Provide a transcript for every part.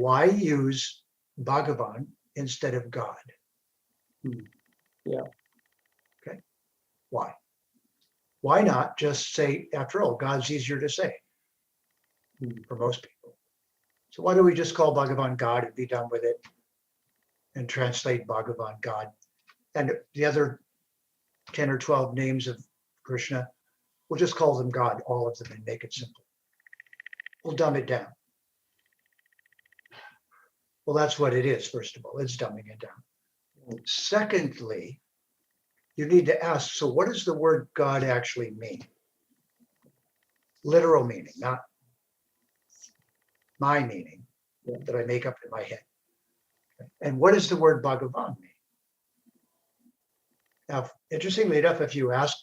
why use Bhagavan instead of God? Yeah. Okay. Why? Why not just say, after all, God's easier to say for most people. So why don't we just call Bhagavan God and be done with it and translate Bhagavan God? And the other 10 or 12 names of Krishna, we'll just call them God, all of them, and make it simple. We'll dumb it down. Well, that's what it is, first of all, it's dumbing it down. Secondly, you need to ask, so what does the word God actually mean? Literal meaning, not my meaning that I make up in my head. And what does the word Bhagavan mean? Now, interestingly enough, if you ask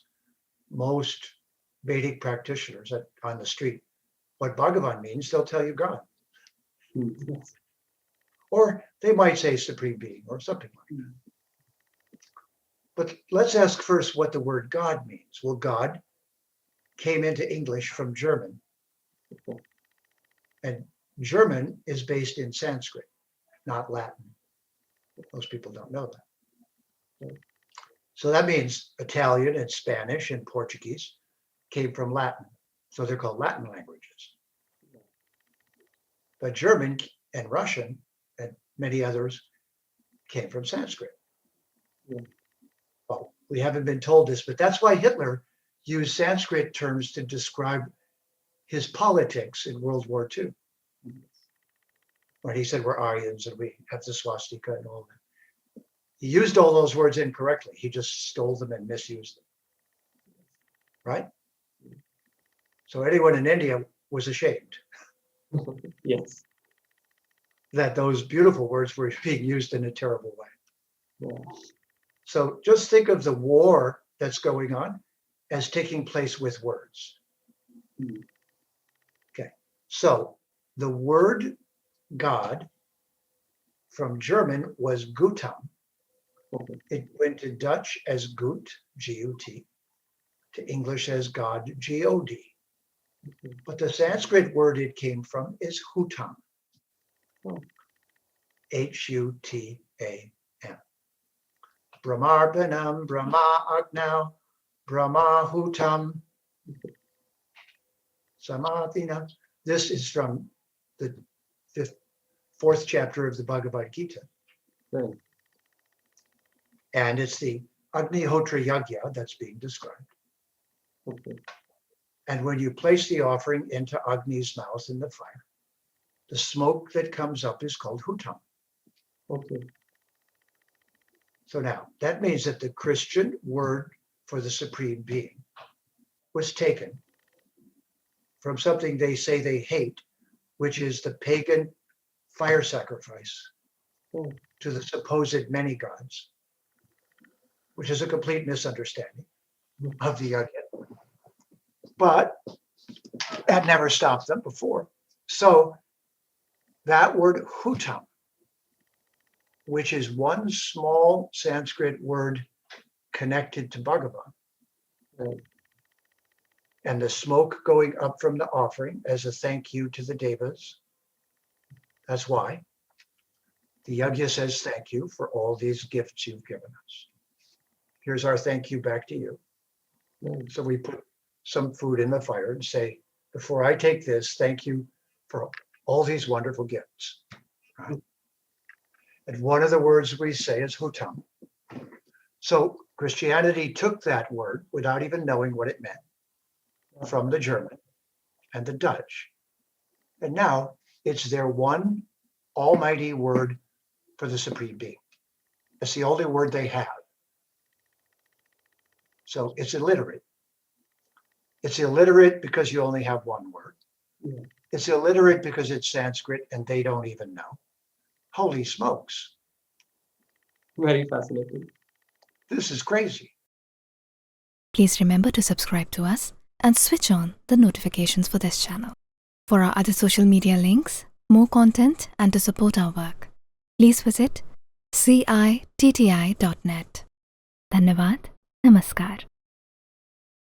most Vedic practitioners on the street what Bhagavan means, they'll tell you God. Yes. Or they might say supreme being or something like that. But let's ask first what the word God means. Well, God came into English from German. And German is based in Sanskrit, not Latin. Most people don't know that. So that means Italian and Spanish and Portuguese came from Latin. So they're called Latin languages. But German and Russian and many others came from Sanskrit. Yeah. Well, we haven't been told this, but that's why Hitler used Sanskrit terms to describe his politics in World War II. When he said we're Aryans and we have the swastika and all that. He used all those words incorrectly. He just stole them and misused them. Right? So anyone in India was ashamed Yes. that those beautiful words were being used in a terrible way. Yeah. So just think of the war that's going on as taking place with words. Okay, so the word God from German was Gutam. It went to Dutch as Gut, G-U-T, to English as God, G-O-D. But the Sanskrit word it came from is Hutam, H-U-T-A-M. Brahmarpanam, Brahma Agnau, Brahma Hutam, Samadhina. This is from the fourth chapter of the Bhagavad Gita. Right. And it's the Agnihotra Yagya that's being described. Okay. And when you place the offering into Agni's mouth in the fire, the smoke that comes up is called Hutam. Okay. So now that means that the Christian word for the Supreme Being was taken from something they say they hate, which is the pagan fire sacrifice to the supposed many gods, which is a complete misunderstanding of the Yagya. But that never stopped them before. So that word Hutam, which is one small Sanskrit word connected to Bhagavan, Right. and the smoke going up from the offering as a thank you to the devas. That's why the Yagya says thank you for all these gifts you've given us. Here's our thank you back to you. Right. So we put some food in the fire and say, before I take this, thank you for all these wonderful gifts. Right? And one of the words we say is Hutam. So Christianity took that word without even knowing what it meant from the German and the Dutch. And now it's their one almighty word for the Supreme Being. It's the only word they have. So it's illiterate. It's illiterate because you only have one word. Yeah. It's illiterate because it's Sanskrit and they don't even know. Holy smokes. Very fascinating. This is crazy. Please remember to subscribe to us and switch on the notifications for this channel. For our other social media links, more content, and to support our work, please visit citti.net. Dhanyavad. Namaskar.